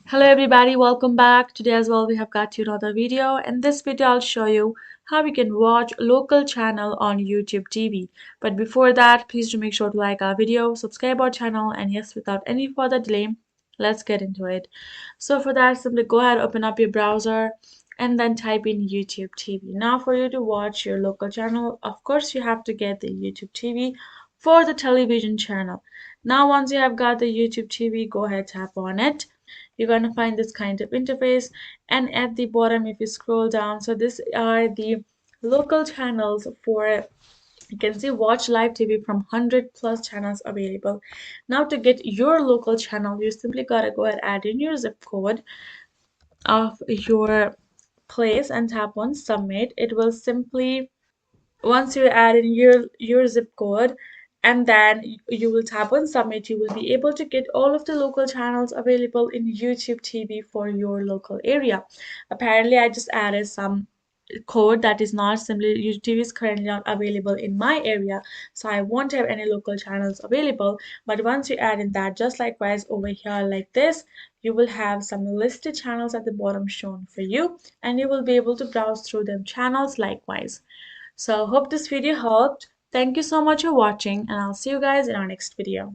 Hello everybody, welcome back. Today as well we have got you another video. In this video I'll show you how we can watch local channel on YouTube TV. But before that, please do make sure to like our video, subscribe our channel, and yes, without any further delay, let's get into it. So for that, simply go ahead, open up your browser and then type in YouTube TV. Now for you to watch your local channel, of course you have to get the YouTube TV for the television channel. Now once you have got the YouTube TV, go ahead, tap on it. You're going to find this kind of interface, and at the bottom if you scroll down, so these are the local channels for, you can see, watch live TV from 100 plus channels available. Now to get your local channel, you simply gotta go ahead, add in your zip code of your place and tap on submit. It will simply, once you add in your zip code and then you will tap on submit, you will be able to get all of the local channels available in YouTube TV for your local area. Apparently I just added some code that is not, simply YouTube TV is currently not available in my area, so I won't have any local channels available. But once you add in that, just likewise over here like this, you will have some listed channels at the bottom shown for you, and you will be able to browse through them channels likewise. So hope this video helped. Thank you so much for watching, and I'll see you guys in our next video.